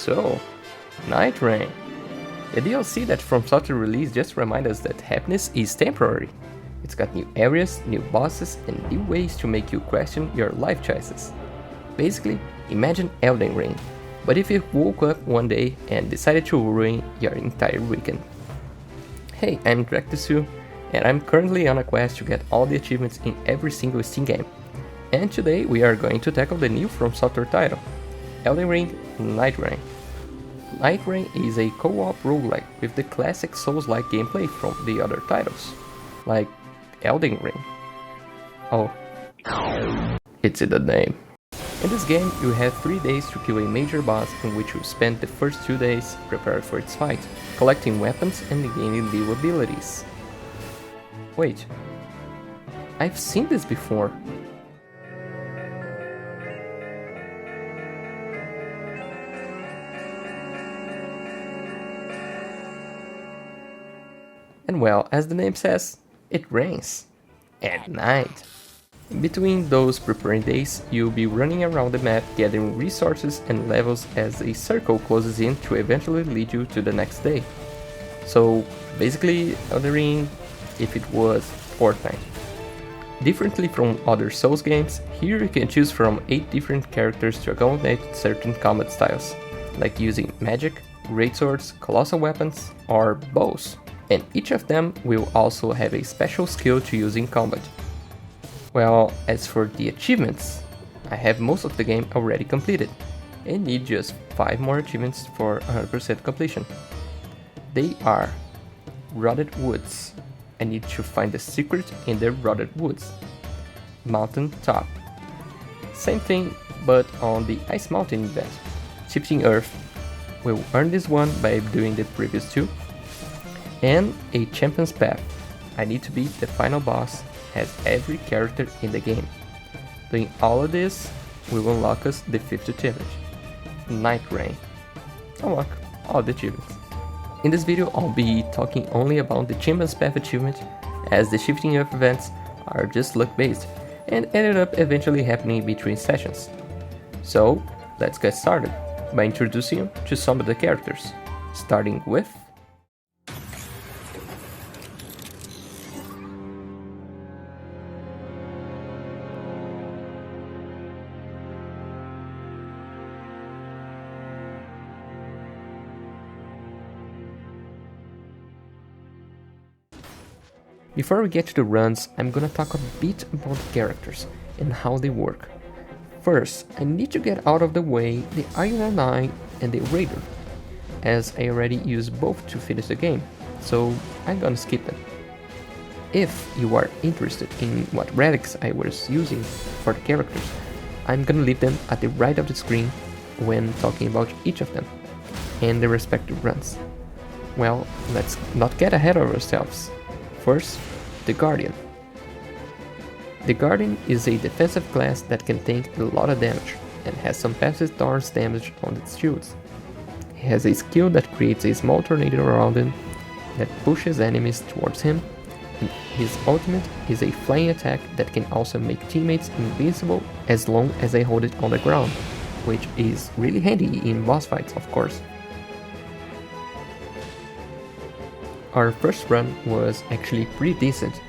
So, Nightreign. The DLC that From Software released just reminds us that happiness is temporary. It's got new areas, new bosses, and new ways to make you question your life choices. Basically, imagine Elden Ring, but if you woke up one day and decided to ruin your entire weekend. Hey, I'm Dractusu, and I'm currently on a quest to get all the achievements in every single Steam game. And today we are going to tackle the new From Software title, Elden Ring Nightreign. Nightreign is a co-op roguelike with the classic Souls-like gameplay from the other titles, like Elden Ring. Oh, it's in the name. In this game, you have 3 days to kill a major boss in which you spend the first 2 days preparing for its fight, collecting weapons and gaining new abilities. Wait, I've seen this before. And well, as the name says, it rains. At night. Between those preparing days, you'll be running around the map gathering resources and levels as a circle closes in to eventually lead you to the next day. So basically, Elden Ring if it was Fortnite. Differently from other Souls games, here you can choose from 8 different characters to accommodate certain combat styles, like using magic, greatswords, colossal weapons, or bows. And each of them will also have a special skill to use in combat. Well, as for the achievements, I have most of the game already completed, and need just 5 more achievements for 100% completion. They are Rotted Woods. I need to find the secret in the Rotted Woods. Mountain Top. Same thing, but on the Ice Mountain event. Shifting Earth. We'll earn this one by doing the previous 2. And a Champion's Path. I need to beat the final boss as every character in the game. Doing all of this will unlock us the 5th achievement, Nightreign. Unlock all the achievements. In this video I'll be talking only about the Champion's Path achievement, as the Shifting Earth events are just luck based and ended up eventually happening between sessions. So let's get started by introducing you to some of the characters, starting with Before we get to the runs, I'm gonna talk a bit about the characters and how they work. First, I need to get out of the way the Iron Eye and the Raider, as I already used both to finish the game, so I'm gonna skip them. If you are interested in what relics I was using for the characters, I'm gonna leave them at the right of the screen when talking about each of them, and their respective runs. Well, let's not get ahead of ourselves. First, the Guardian. The Guardian is a defensive class that can take a lot of damage and has some passive thorns damage on its shields. He has a skill that creates a small tornado around him that pushes enemies towards him, and his ultimate is a flying attack that can also make teammates invincible as long as they hold it on the ground, which is really handy in boss fights, of course. Our first run was actually pretty decent.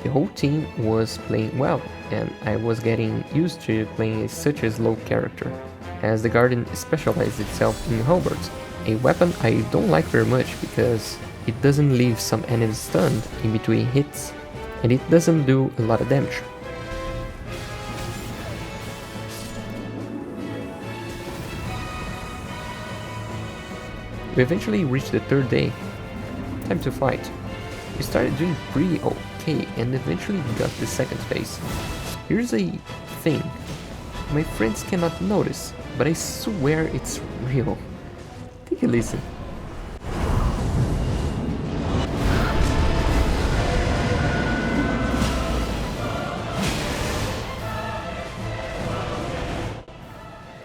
The whole team was playing well, and I was getting used to playing such a slow character, as the Guardian specializes itself in halberds, a weapon I don't like very much because it doesn't leave some enemies stunned in between hits, and it doesn't do a lot of damage. We eventually reached the 3rd day. Time to fight. We started doing pretty okay and eventually got the 2nd phase. Here's a thing. My friends cannot notice, but I swear it's real. Take a listen.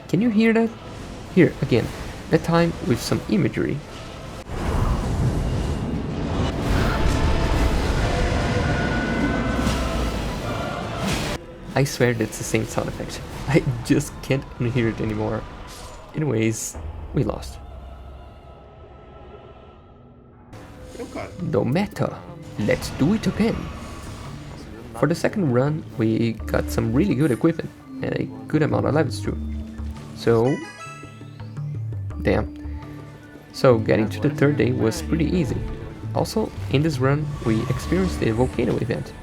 Can you hear that? Here again, that time with some imagery. I swear that's the same sound effect. I just can't unhear it anymore. Anyways, we lost. No matter, let's do it again. For the second run, we got some really good equipment and a good amount of levels too. So, damn. So getting to the third day was pretty easy. Also, in this run, we experienced the volcano event.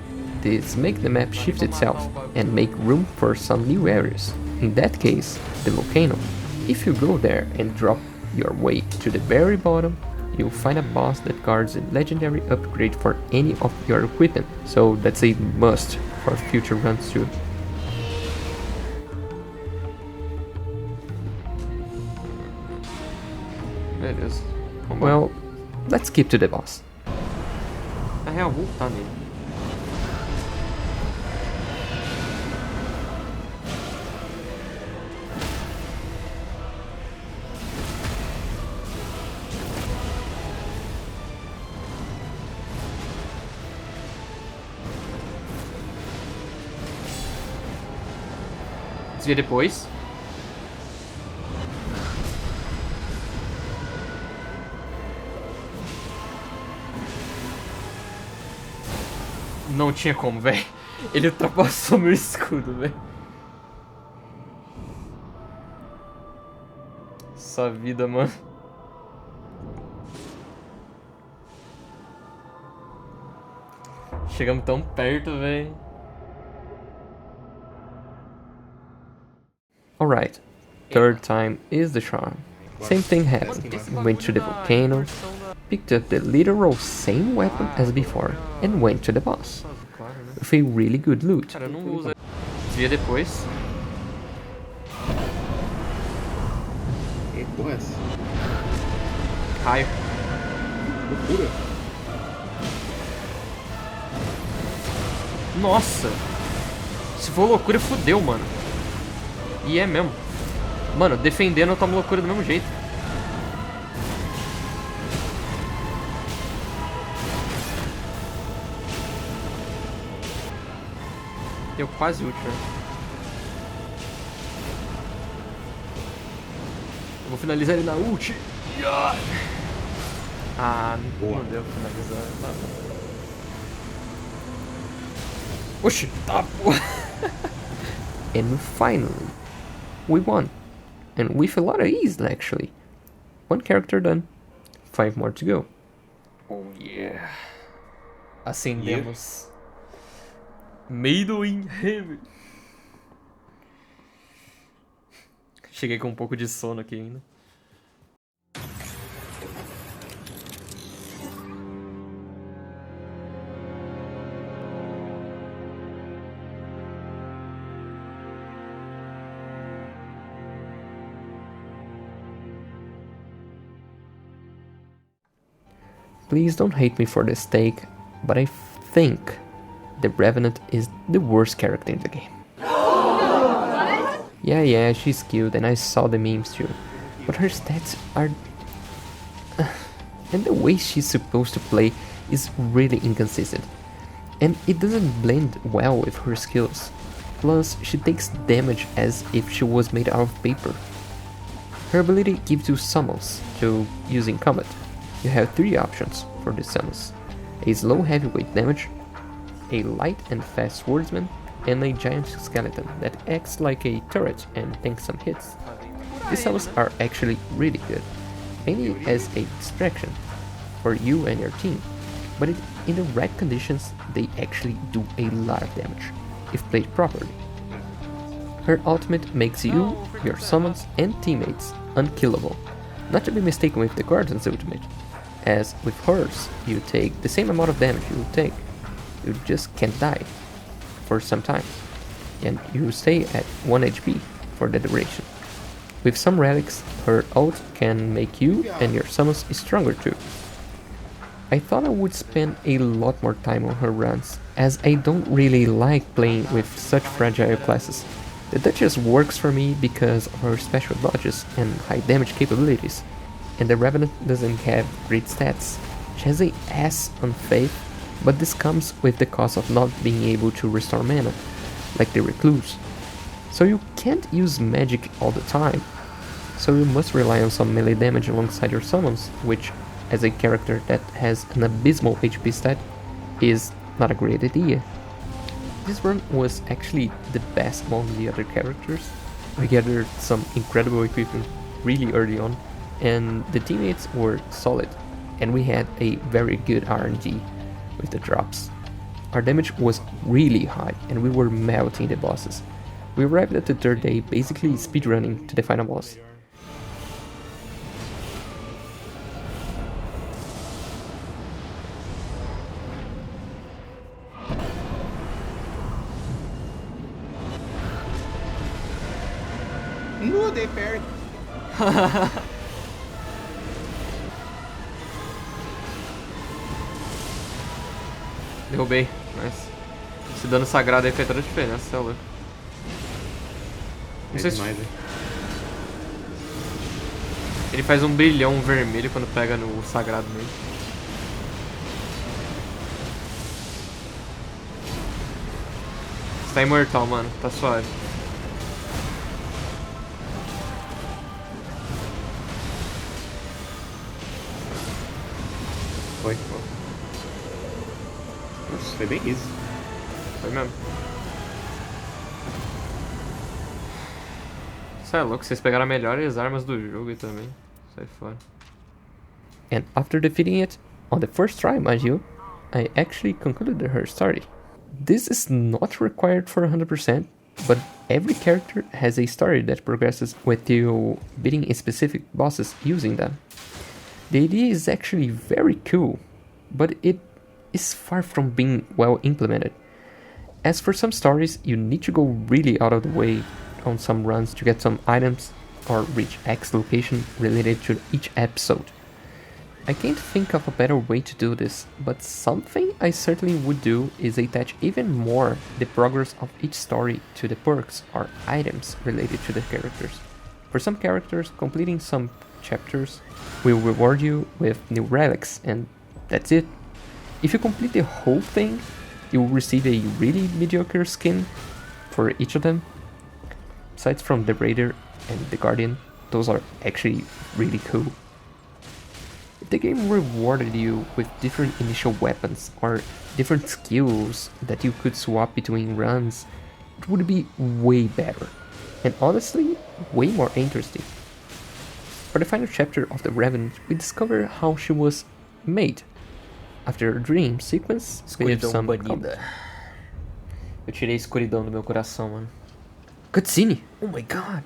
This makes the map shift itself and make room for some new areas. In that case, the volcano. If you go there and drop your way to the very bottom, you'll find a boss that guards a legendary upgrade for any of your equipment, so that's a must for future runs too. Beleza. Well, let's skip to the boss. Na real, voltar nele. Desvia depois. Não tinha como, velho. Ele ultrapassou meu escudo, velho. Essa vida, mano. Chegamos tão perto, velho. Alright, third time is the charm. Same thing happened. Went to the volcano, picked up the literal same weapon as before, and went to the boss. With a really good loot. Cara, eu não uso. Desvia depois. Que porra é essa? Raio. Loucura. Nossa! Se for loucura, fudeu, mano. E é mesmo. Mano, defendendo eu tomo loucura do mesmo jeito. Deu quase ult, né? Eu vou finalizar ele na ult. Ah, Boa. não deu pra finalizar. Tá. Oxi, tá porra. And finally, we won. And with a lot of ease, actually. One character done. 5 more to go. Oh yeah. Acendemos. Made in Heaven. Cheguei com um pouco de sono aqui ainda. Please don't hate me for this take, but I think the Revenant is the worst character in the game. Yeah, she's cute and I saw the memes too, but her stats are... and the way she's supposed to play is really inconsistent, and it doesn't blend well with her skills. Plus, she takes damage as if she was made out of paper. Her ability gives you summons to use in combat. You have 3 options for the summons: a slow heavyweight damage, a light and fast swordsman, and a giant skeleton that acts like a turret and tanks some hits. These summons are actually really good, mainly as a distraction for you and your team, but in the right conditions they actually do a lot of damage, if played properly. Her ultimate makes you, your summons, and teammates unkillable, not to be mistaken with the Guardian's ultimate, as with hers you take the same amount of damage you will take. You just can't die for some time, and you stay at 1 HP for the duration. With some relics, her ult can make you and your summons stronger too. I thought I would spend a lot more time on her runs, as I don't really like playing with such fragile classes. The Duchess works for me because of her special dodges and high damage capabilities, and the Revenant doesn't have great stats. She has a S on Faith, but this comes with the cost of not being able to restore mana, like the Recluse. So you can't use magic all the time. so you must rely on some melee damage alongside your summons, which, as a character that has an abysmal HP stat, is not a great idea. This run was actually the best among the other characters. I gathered some incredible equipment really early on, and the teammates were solid, and we had a very good RNG with the drops. Our damage was really high, and we were melting the bosses. We arrived at the third day basically speedrunning to the final boss. No, dei parry. Derrubei, mas esse dano sagrado aí fez toda a diferença, cê é louco. Não É sei se demais, hein? ele faz um brilhão vermelho quando pega no sagrado nele. Você tá imortal, mano, tá suave. Foi. Nossa, foi bem isso. Foi mesmo. Você é louco, vocês pegaram as melhores armas do jogo aí também. Sai fora. And after defeating it, on the first try, mind you, I actually concluded her story. This is not required for 100%, but every character has a story that progresses with you beating specific bosses using them. The idea is actually very cool, but it is far from being well implemented. As for some stories, you need to go really out of the way on some runs to get some items or reach X location related to each episode. I can't think of a better way to do this, but something I certainly would do is attach even more the progress of each story to the perks or items related to the characters. For some characters, completing some chapters will reward you with new relics, and that's it. If you complete the whole thing, you will receive a really mediocre skin for each of them. Besides from the Raider and the Guardian, those are actually really cool. If the game rewarded you with different initial weapons or different skills that you could swap between runs, it would be way better, and honestly, way more interesting. For the final chapter of The Revenant, we discover how she was made. After a dream sequence with Escuridão some banida. Eu tirei a escuridão do meu coração, mano. cutscene. Oh my god.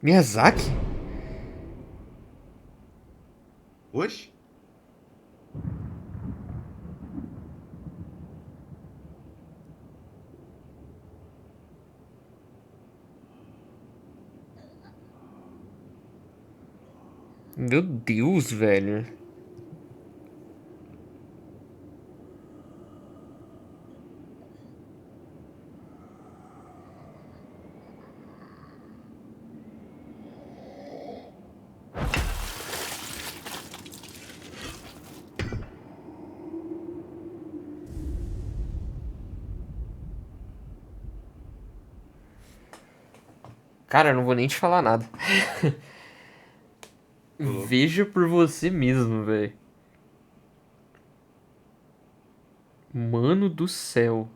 Miyazaki? Oxe? Meu Deus, velho. Cara, eu não vou nem te falar nada. Veja por você mesmo, velho. Mano do céu.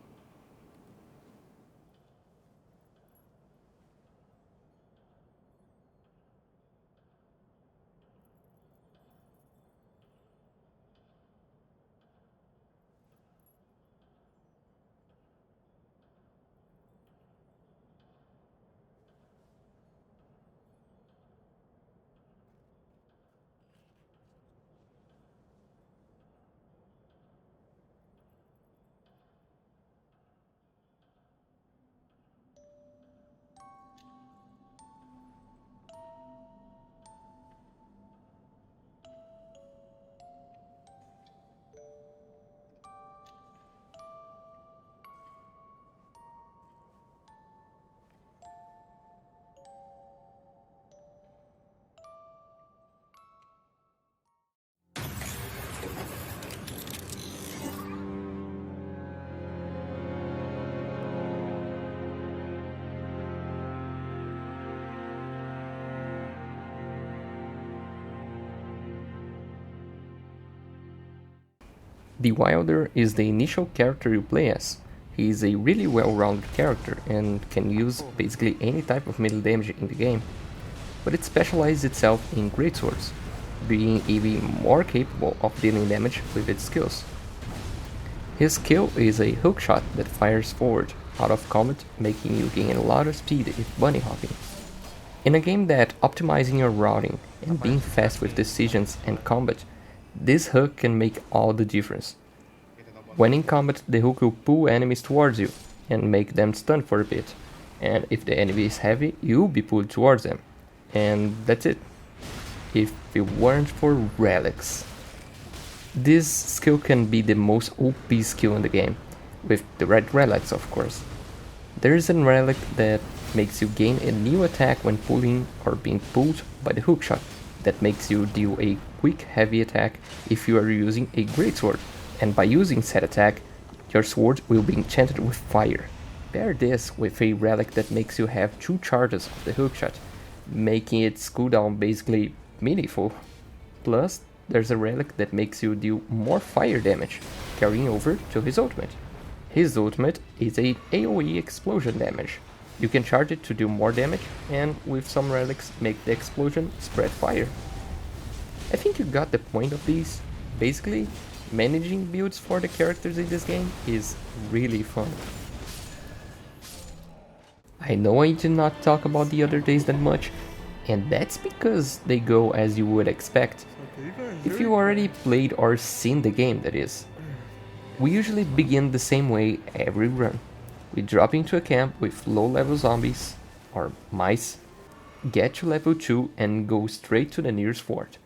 The Wilder is the initial character you play as. He is a really well-rounded character and can use basically any type of melee damage in the game, but it specializes itself in greatswords, being even more capable of dealing damage with its skills. His skill is a hookshot that fires forward out of combat, making you gain a lot of speed if bunny hopping. In a game that optimizing your routing and being fast with decisions and combat, this hook can make all the difference. When in combat, the hook will pull enemies towards you and make them stun for a bit, and if the enemy is heavy, you'll be pulled towards them. And that's it. If it weren't for relics. This skill can be the most OP skill in the game, with the red relics of course. There is a relic that makes you gain a new attack when pulling or being pulled by the hookshot, that makes you deal a quick heavy attack if you are using a greatsword, and by using said attack, your sword will be enchanted with fire. Pair this with a relic that makes you have 2 charges of the hookshot, making its cooldown basically meaningful. Plus, there's a relic that makes you deal more fire damage, carrying over to his ultimate. His ultimate is a AoE explosion damage. You can charge it to do more damage, and with some relics make the explosion spread fire. I think you got the point of these. Basically, managing builds for the characters in this game is really fun. I know I did not talk about the other days that much, and that's because they go as you would expect. If you already played or seen the game, that is. We usually begin the same way every run. We drop into a camp with low level zombies, or mice, get to level 2 and go straight to the nearest fort.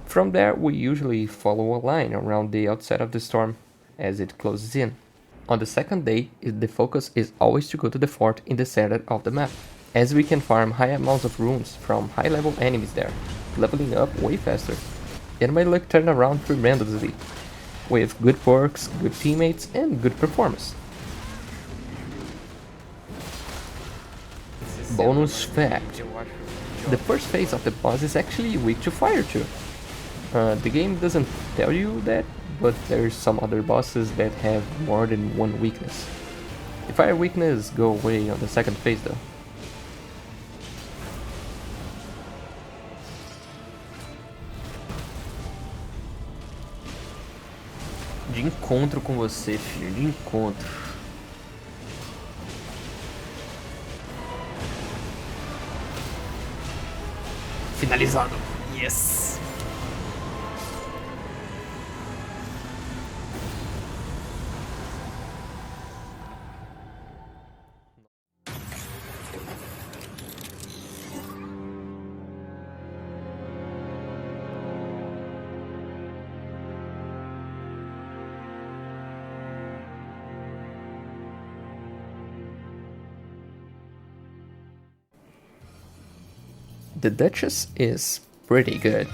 From there we usually follow a line around the outside of the storm as it closes in. On the second day, the focus is always to go to the fort in the center of the map, as we can farm high amounts of runes from high level enemies there, leveling up way faster, and my luck turn around tremendously, with good perks, good teammates, and good performance. Bonus fact: the first phase of the boss is actually weak to fire too. The game doesn't tell you that, but there's some other bosses that have more than one weakness. The fire weakness go away on the second phase though. De encontro com você, filho, de encontro. Finalizado. Yes! The Duchess is pretty good.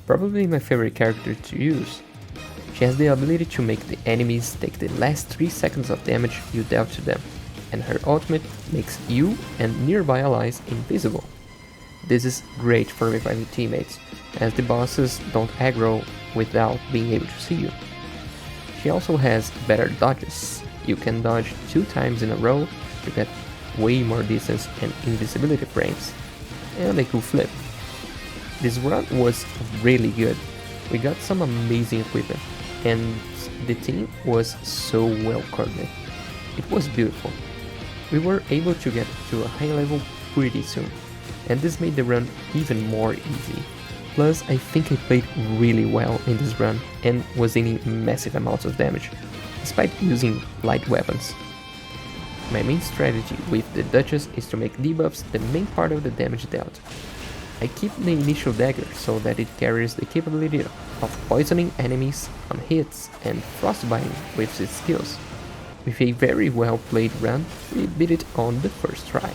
Probably my favorite character to use. She has the ability to make the enemies take the last 3 seconds of damage you dealt to them, and her ultimate makes you and nearby allies invisible. This is great for reviving teammates, as the bosses don't aggro without being able to see you. She also has better dodges. You can dodge 2 times in a row to get way more distance and invisibility frames, and a cool flip. This run was really good. We got some amazing equipment, and the team was so well coordinated. It was beautiful. We were able to get to a high level pretty soon, and this made the run even more easy. Plus, I think I played really well in this run and was dealing massive amounts of damage, despite using light weapons. My main strategy with the Duchess is to make debuffs the main part of the damage dealt. I keep the initial dagger so that it carries the capability of poisoning enemies on hits and frostbiting with its skills. With a very well played run, we beat it on the first try.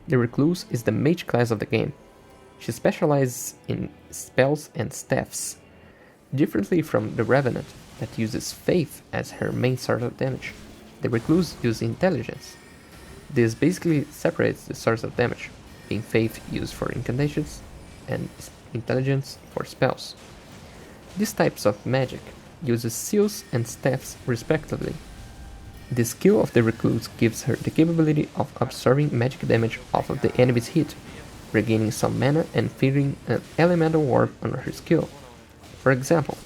The Recluse is the mage class of the game. She specializes in spells and staffs, differently from the Revenant, that uses Faith as her main source of damage. The Recluse uses Intelligence. This basically separates the source of damage, being Faith used for incantations and Intelligence for spells. These types of magic uses seals and staffs respectively. The skill of the Recluse gives her the capability of absorbing magic damage off of the enemy's hit, regaining some mana and feeding an elemental orb on her skill. For example,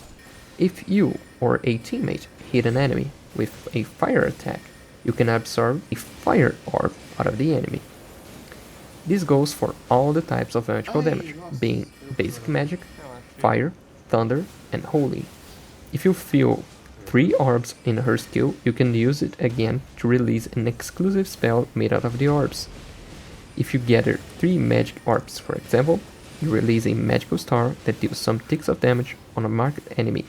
if you or a teammate hit an enemy with a fire attack, you can absorb a fire orb out of the enemy. This goes for all the types of magical damage, being basic magic, fire, thunder, and holy. If you feel 3 orbs in her skill, you can use it again to release an exclusive spell made out of the orbs. If you gather 3 magic orbs, for example, you release a magical star that deals some ticks of damage on a marked enemy.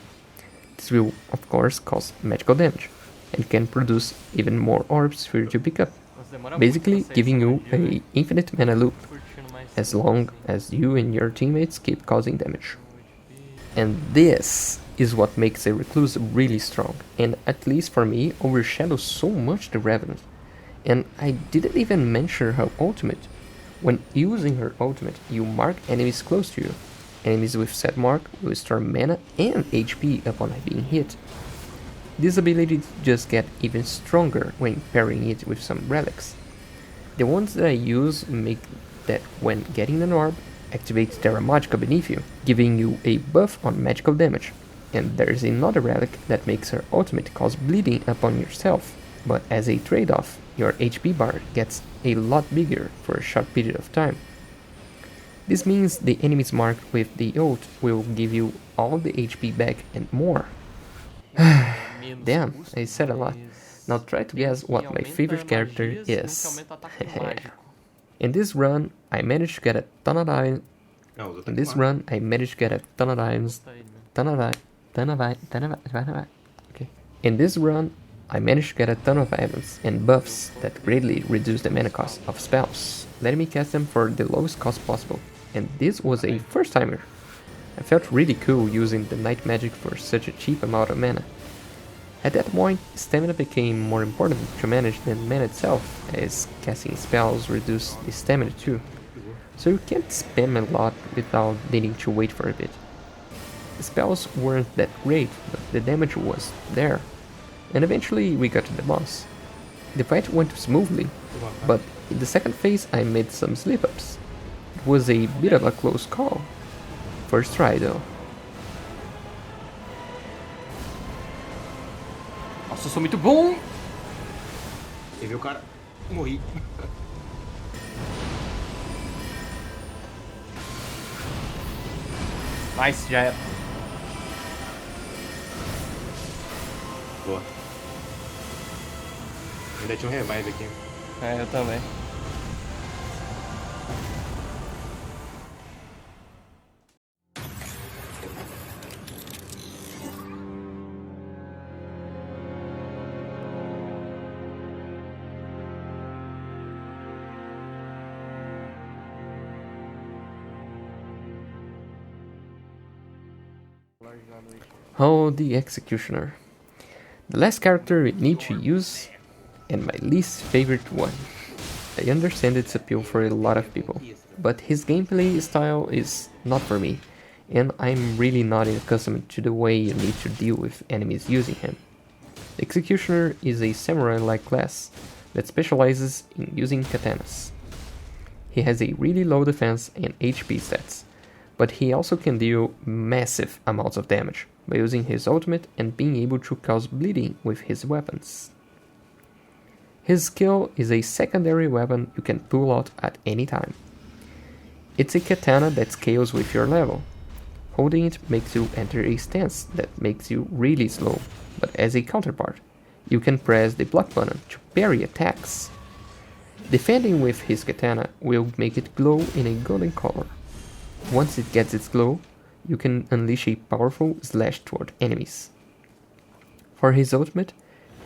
This will, of course, cause magical damage, and can produce even more orbs for you to pick up, basically giving you an infinite mana loop, as long as you and your teammates keep causing damage. And this is what makes a Recluse really strong, and at least for me, overshadows so much the Revenant. And I didn't even mention her ultimate. When using her ultimate, you mark enemies close to you. Enemies with set mark will store mana and HP upon being hit. This ability just gets even stronger when pairing it with some relics. The ones that I use make that when getting an orb, activates Terra Magica beneath you, giving you a buff on magical damage. And there is another relic that makes her ultimate cause bleeding upon yourself, but as a trade-off, your HP bar gets a lot bigger for a short period of time. This means the enemies marked with the ult will give you all the HP back and more. Damn, I said a lot. Now try to guess what my favorite character is. In this run, I managed to get a ton of diamonds. In this run, I managed to get a ton of diamonds. Okay. In this run, I managed to get a ton of items and buffs that greatly reduce the mana cost of spells, letting me cast them for the lowest cost possible. And this was a first timer. I felt really cool using the night magic for such a cheap amount of mana. At that point, stamina became more important to manage than mana itself, as casting spells reduced the stamina too. So you can't spam a lot without needing to wait for a bit. The spells weren't that great, but the damage was there. And eventually we got to the boss. The fight went smoothly, but in the second phase I made some slip-ups. It was a bit of a close call. First try though. Nossa, eu sou muito bom! Você viu o cara? Morri. Nice, já era. Boa. Ainda tinha um revive aqui. É, eu também. Oh, the Executioner. The last character we need to use, and my least favorite one. I understand its appeal for a lot of people, but his gameplay style is not for me, and I'm really not accustomed to the way you need to deal with enemies using him. The Executioner is a samurai-like class that specializes in using katanas. He has a really low defense and HP stats, but he also can deal massive amounts of damage by using his ultimate and being able to cause bleeding with his weapons. His skill is a secondary weapon you can pull out at any time. It's a katana that scales with your level. Holding it makes you enter a stance that makes you really slow, but as a counterpart, you can press the block button to parry attacks. Defending with his katana will make it glow in a golden color. Once it gets its glow, you can unleash a powerful slash toward enemies. For his ultimate,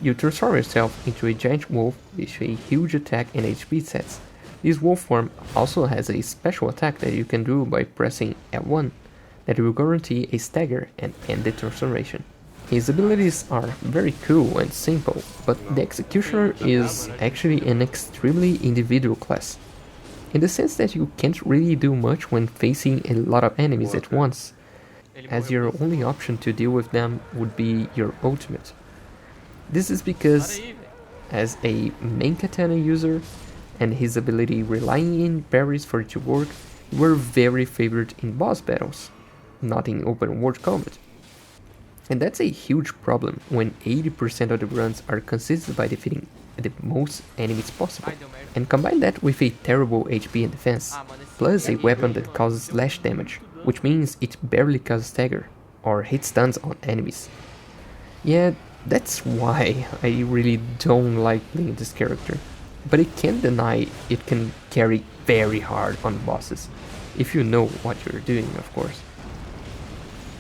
you transform yourself into a giant wolf with a huge attack and HP sets, This wolf form also has a special attack that you can do by pressing L1 that will guarantee a stagger and end the transformation. His abilities are very cool and simple, but the Executioner is actually an extremely individual class, in the sense that you can't really do much when facing a lot of enemies at once, as your only option to deal with them would be your ultimate. This is because, as a main katana user, and his ability relying in parries for it to work, were very favored in boss battles, not in open world combat. And that's a huge problem when 80% of the runs are consisted by defeating the most enemies possible. And combine that with a terrible HP and defense, plus a weapon that causes slash damage, which means it barely causes stagger, or hit stuns on enemies. Yeah, that's why I really don't like playing this character. But I can't deny it can carry very hard on bosses, if you know what you're doing, of course.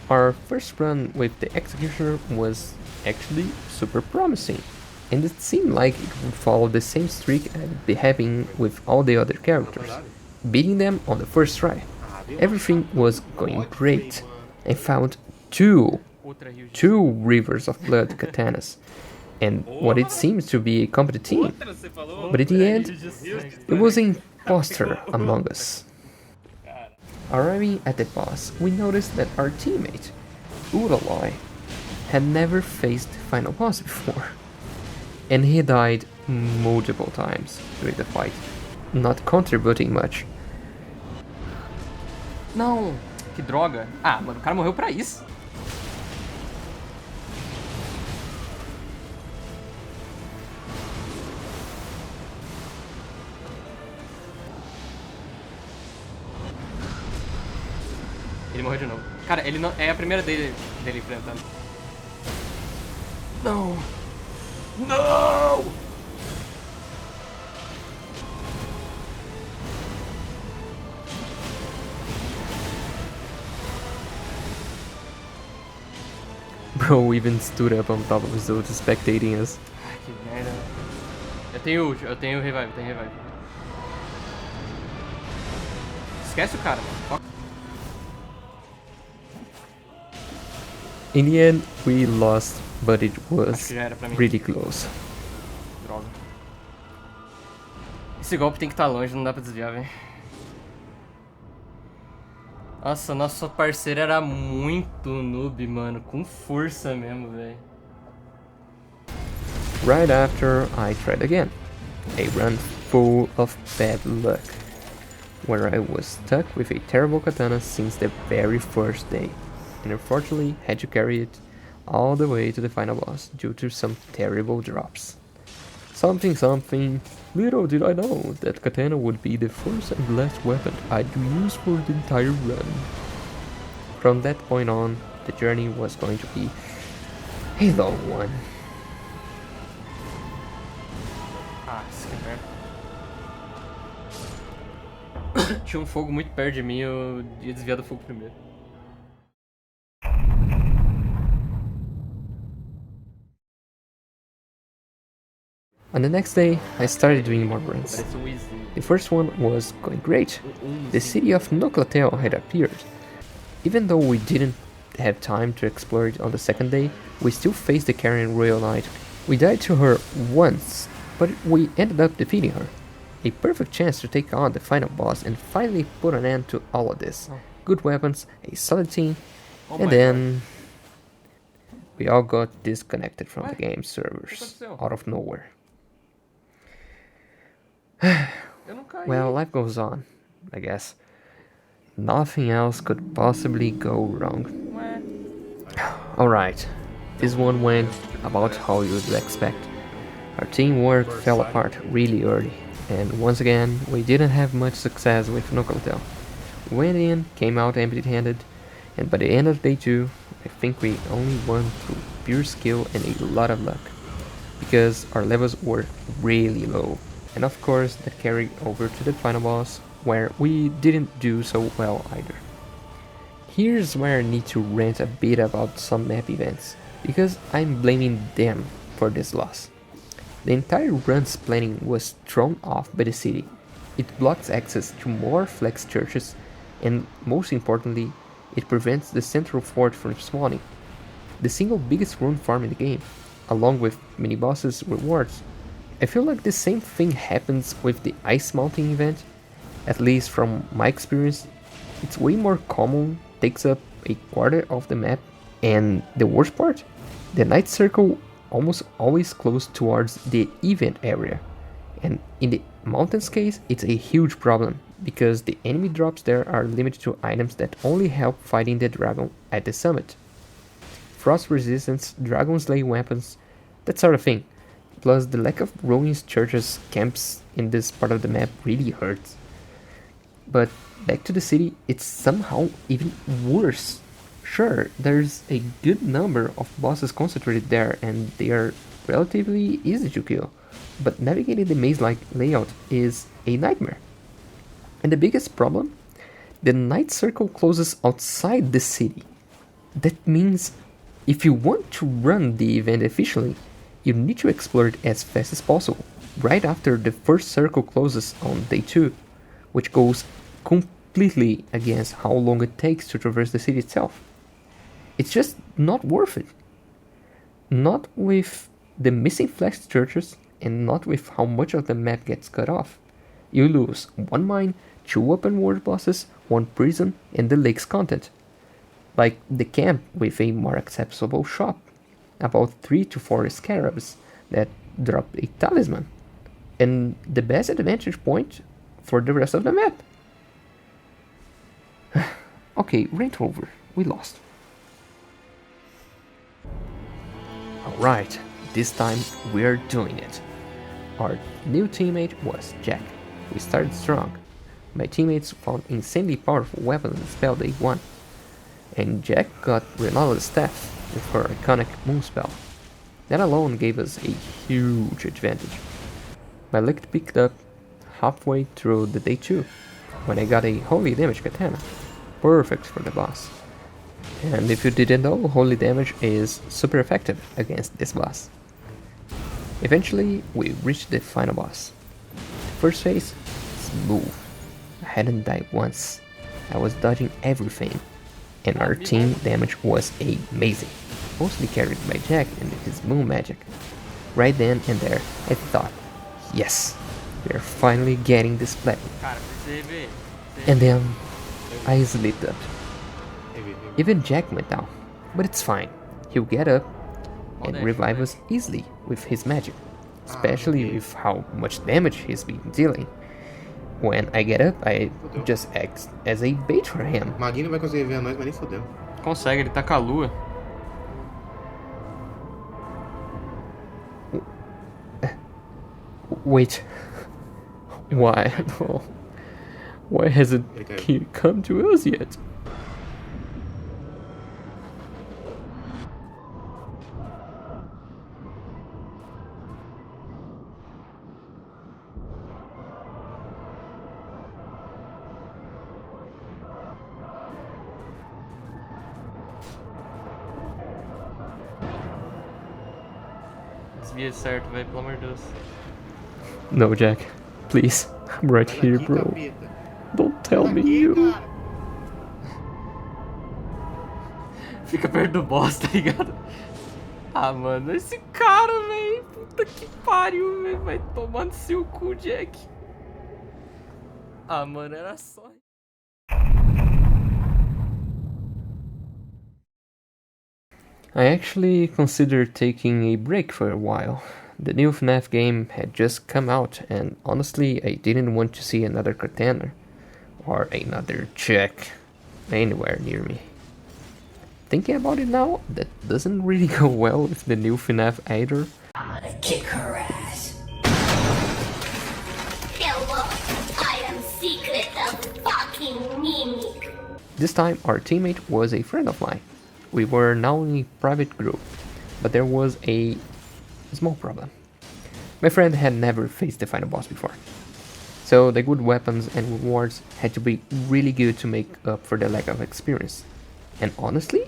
Our first run with the Executioner was actually super promising, and it seemed like it would follow the same streak I'd be having with all the other characters, beating them on the first try. Everything was going great. I found two Rivers of Blood katanas, and what it seems to be a competent team. But in the end, it was an imposter among us. Arriving at the boss, we noticed that our teammate, Uraloi, had never faced the final boss before, and he died multiple times during the fight, not contributing much. Não, que droga. Ah, mano, o cara morreu pra isso. Ele morreu de novo. Cara, ele não. É a primeira dele enfrentando. Não! Não! Bro even stood up on top of his own spectating us. Ai, que merda. Eu tenho revive, Esquece o cara, mano. Foca. In the end, we lost, but it Acho was que já era pra mim. pretty close. Droga. Esse golpe tem que estar longe, não dá pra desviar, velho. Nossa, nosso parceiro era muito noob, mano. Com força mesmo, velho. Right after, I tried again. A run full of bad luck, where I was stuck with a terrible katana since the very first day, and unfortunately had to carry it all the way to the final boss due to some terrible drops. Something, little did I know that katana would be the first and last weapon I'd use for the entire run. From that point on, the journey was going to be a long one. Ah, que merda. Tinha um fogo muito perto de mim, eu ia desviar do fogo primeiro. On the next day, I started doing more runs. The first one was going great. The city of Noclatel had appeared. Even though we didn't have time to explore it on the second day, we still faced the Carrion Royal Knight. We died to her once, but we ended up defeating her. A perfect chance to take on the final boss and finally put an end to all of this. Good weapons, a solid team, and then we all got disconnected from the game servers out of nowhere. Well, life goes on, I guess. Nothing else could possibly go wrong. Alright, this one went about how you'd expect. Our teamwork fell apart really early, and once again, we didn't have much success with Noclatel. We went in, came out empty-handed, and by the end of day 2, I think we only won through pure skill and a lot of luck, because our levels were really low. And of course that carried over to the final boss, where we didn't do so well either. Here's where I need to rant a bit about some map events, because I'm blaming them for this loss. The entire run's planning was thrown off by the city. It blocks access to more flex churches, and most importantly, it prevents the central fort from spawning, the single biggest rune farm in the game, along with mini bosses rewards. I feel like the same thing happens with the Ice Mountain event, at least from my experience. It's way more common, takes up a quarter of the map, and the worst part? The Night Circle almost always close towards the event area, and in the mountains case it's a huge problem, because the enemy drops there are limited to items that only help fighting the dragon at the summit. Frost resistance, dragon slay weapons, that sort of thing. Plus the lack of ruins, churches, camps in this part of the map really hurts. But back to the city, it's somehow even worse. Sure, there's a good number of bosses concentrated there and they are relatively easy to kill, but navigating the maze-like layout is a nightmare. And the biggest problem? The Night Circle closes outside the city. That means if you want to run the event efficiently, you need to explore it as fast as possible, right after the first circle closes on day 2, which goes completely against how long it takes to traverse the city itself. It's just not worth it. Not with the missing flex churches and not with how much of the map gets cut off. You lose 1 mine, 2 open world bosses, 1 prison, and the lake's content. Like the camp with a more accessible shop, about 3 to 4 scarabs that drop a talisman, and the best advantage point for the rest of the map. Okay, rant over, we lost. Alright, this time we're doing it. Our new teammate was Jack. We started strong. My teammates found insanely powerful weapons and spell day 1. And Jack got Renala's staff with her iconic moon spell. That alone gave us a huge advantage. My luck picked up halfway through the day 2, when I got a holy damage katana. Perfect for the boss. And if you didn't know, holy damage is super effective against this boss. Eventually, we reached the final boss. The first phase, smooth. I hadn't died once. I was dodging everything, and our team damage was amazing, mostly carried by Jack and his moon magic. Right then and there, I thought, yes, we are finally getting this platinum. And then, eyes lit up. Even Jack went down, but it's fine. He'll get up and revive us easily with his magic, especially with how much damage he's been dealing. When I get up, I just act as a bait for him. Maguinho não vai conseguir ver a nós, mas nem fodendo. Consegue, ele tá com a lua. Wait, why? Why hasn't he come to us yet? Desvia certo, velho, pelo amor de Deus. No, Jack. Please. I'm right here, Aqui, bro. capeta. Don't tell me Aqui, you. cara. Fica perto do boss, tá ligado? Ah, mano, esse cara, velho. Puta que pariu, velho. Vai tomar no seu cu, Jack. Ah, mano, era só. I actually considered taking a break for a while. The new FNAF game had just come out, and honestly, I didn't want to see another katana or another Jack anywhere near me. Thinking about it now, that doesn't really go well with the new FNAF either. I'm gonna kick her ass. Hello, I am Secret of fucking Mimic. This time, our teammate was a friend of mine. We were now in a private group, but there was a small problem. My friend had never faced the final boss before, so the good weapons and rewards had to be really good to make up for the lack of experience. And honestly,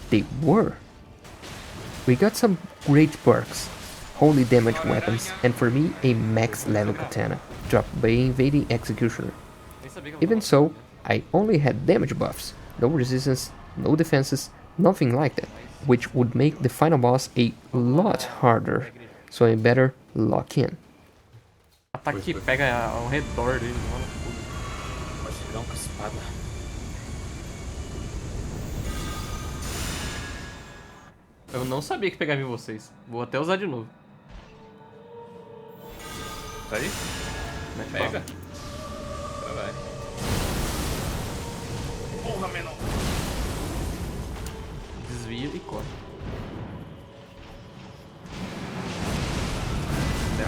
they were. We got some great perks, holy damage weapons, and for me, a max level katana. dropped by invading executioner. Nem sabia que ela Even tava so, foda. I only had damage buffs, no resistance, no defenses, nothing like that, which would make the final boss a lot harder, so I better lock in. Ataque que pega ao redor dele, mano. Pode virar um com a espada. Eu não sabia que pegava em vocês. Vou até usar de novo. Tá aí? Mete Pega. bala. Então vai. Porra, menor. Desvia e corre.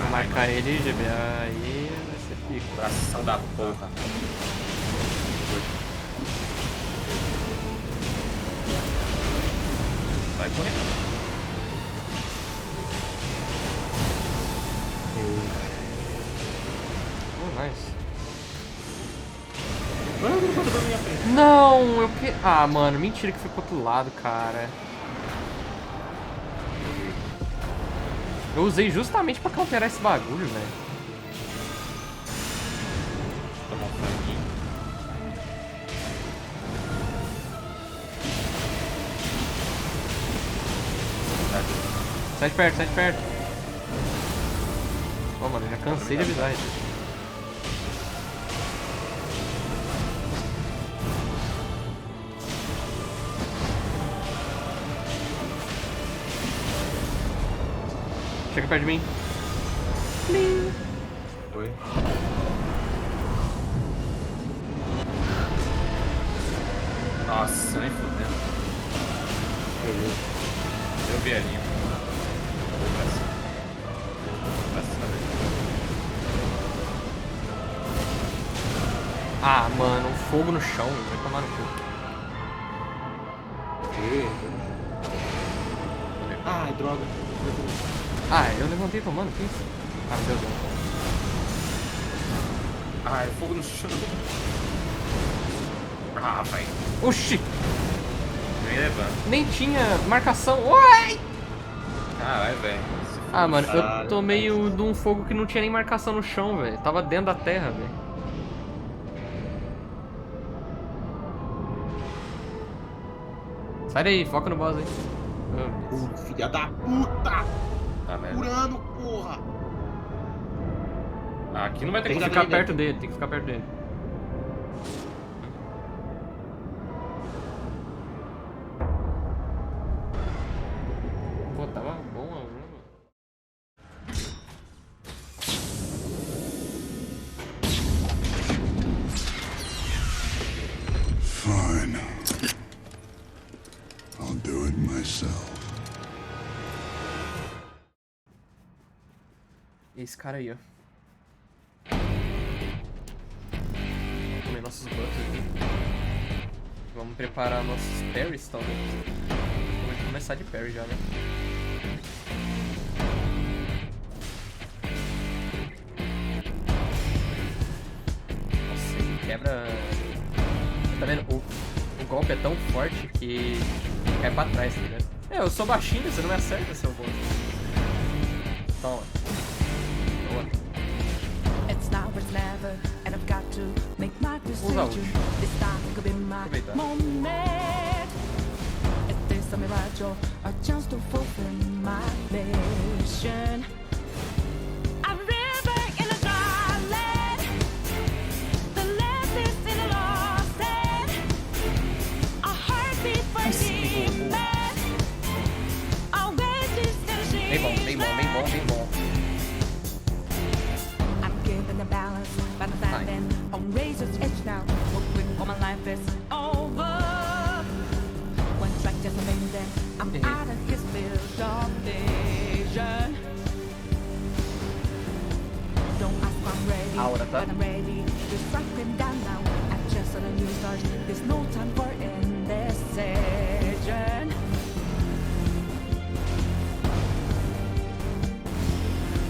Vou marcar ele, GBA aí, vai ser pico. Coração da porra. Vai correndo. Oh, nice. Minha frente. Não, eu que... Ah, mano, mentira que foi pro outro lado, cara. Eu usei justamente pra counterar esse bagulho, velho. Tomar um franguinho. Sai de perto, sai de perto. Ô, mano, eu já cansei de avisar isso. Chega perto de mim. Foi. Nossa, nem fudendo. Eu vi ali. Vou pra cima. Pra cima dele. Ah, mano, um fogo no chão, vai tomar no cu. Ai, droga. Ah, eu levantei tomando, que isso? Ah, meu Deus. Ai, fogo no chão. Ah, vai. Oxi, Nem levanta. nem tinha marcação. Uai! Caralho, velho. Ah, mano, eu Caralho, tomei de um fogo que não tinha nem marcação no chão, velho. Tava dentro da terra, velho. Sai daí, foca no boss aí. Filha da puta! Ah, merda. Curando, porra! Aqui não vai ter Tem como que Ficar ficar perto dele, tem que ficar perto dele. Pô, tava bom a run. Fine. I'll do it myself. Esse cara aí, ó. Vamos comer nossos buffs aqui. Vamos preparar nossos parries, talvez. Vamos começar de parry já, né? Nossa, ele quebra... Tá vendo? O golpe é tão forte que cai pra trás, tá ligado? É, eu sou baixinho, você não me acerta, seu boss. Toma. Boa. It's now or it's never, and I've got to make my decision. This time could be my Aproveitar. moment. Is this a mirage or a chance to fulfill my mission? I'm living in a dry land. The left is in a lost land. A heartbeat for demon. Always is in a Bem bom, bem bom, bem bom, bem bom. I'm given the balance, but I'm standing on razor's edge now. Hoping for my life is over. One track just remains, then I'm out of his field of vision. Don't ask if I'm ready, Ahora tá. but I'm ready to strike him down now. I've just saw a new start. There's no time for indecision.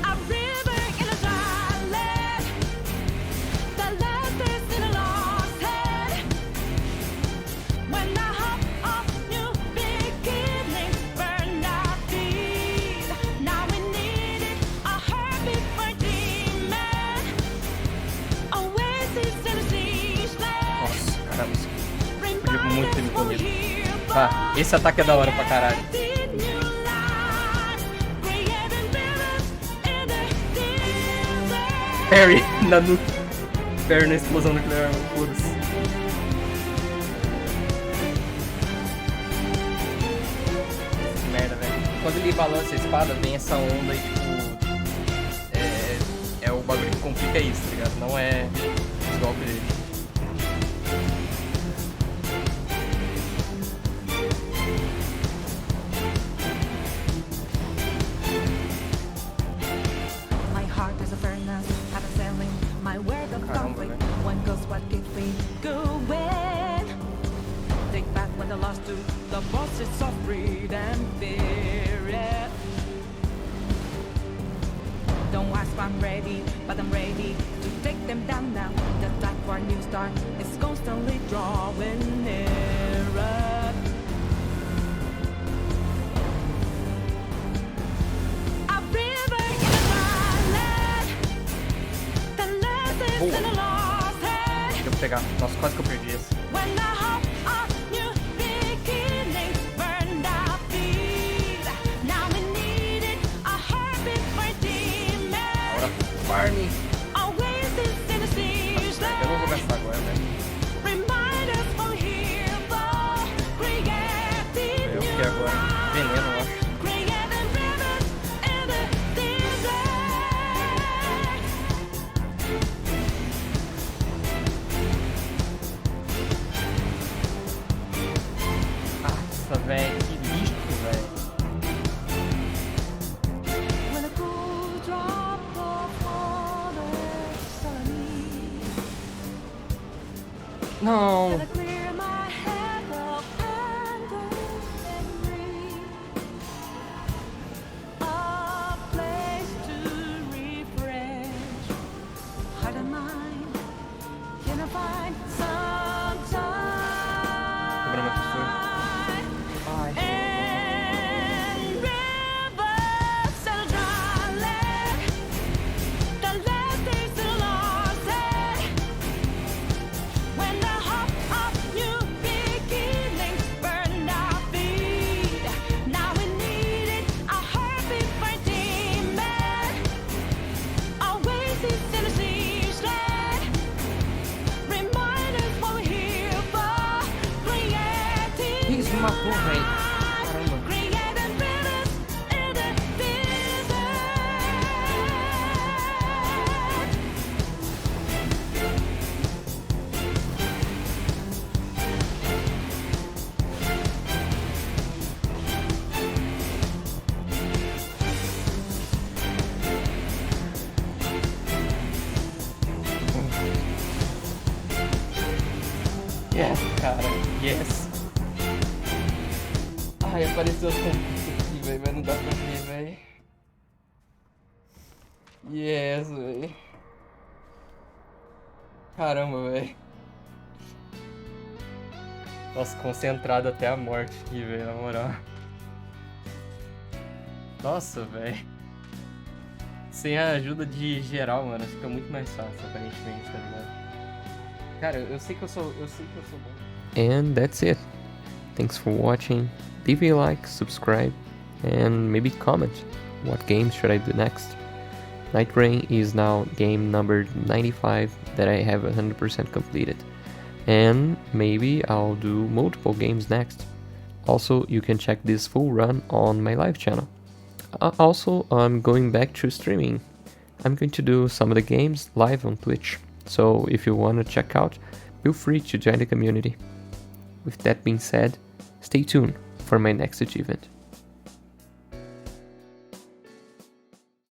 I'm living in a dry land. The left is in a lost head. When I hop off new beginnings, burn our feet. Now we need it, a heartbeat for demon. Vá, esse ataque é da hora pra caralho. Parry na nuke. Parry na explosão nuclear, foda-se. Que merda, velho. Quando ele balança a espada, vem essa onda e tipo. É o bagulho que complica isso, tá ligado? Não é os golpes dele. My heart is a furnace, had a selling my word of conflict. One goes what keeps me going. Take back what I lost to the bosses of greed and fear. Yeah. Don't ask if I'm ready, but I'm ready to take them down now. The time for a new start is constantly drawing nearer. A river in a valley, the lessons in a lost head. Deixa eu pegar. Nossa, quase que eu perdi esse. When the hope of new beginnings burned our feet, now we needed a heartbeat for demons. Bora, farming. Always this in the seas, Eu não vou gastar agora, velho. remind us from here for creating Eu new fiquei agora. Veneno, eu acho. creating rivers in the desert. Nossa, velho, que lixo, velho. When a cool drop of water sunny, Não. I clear my head of anger and grief. A place to refresh heart and mind. Can I find some Quebrando aqui, foi. time? Ai. And rivers and darling, the last days are lost. When the hope of new beginnings burned our feet, now we needed a heartbeat for demon. Oasis in the seasland, remind us what we're here for. Creating Isso, matou, velho. Caramba. creating rivers in the desert. Yes, cara. Yes. Ai, apareceu os conflitos aqui, velho, mas não dá pra ver, velho. Yes, velho. Caramba, velho. Nossa, concentrado até a morte aqui, velho, na moral. Nossa, velho. Sem a ajuda de geral, mano, fica muito mais fácil, aparentemente, tá ligado? Cara, eu sei que eu sou bom. And that's it. Thanks for watching. Leave a like, subscribe, and maybe comment what game should I do next. Nightreign is now game number 95 that I have 100% completed. And maybe I'll do multiple games next. Also, you can check this full run on my live channel. Also, I'm going back to streaming. I'm going to do some of the games live on Twitch. So if you want to check out, feel free to join the community. With that being said, stay tuned for my next achievement.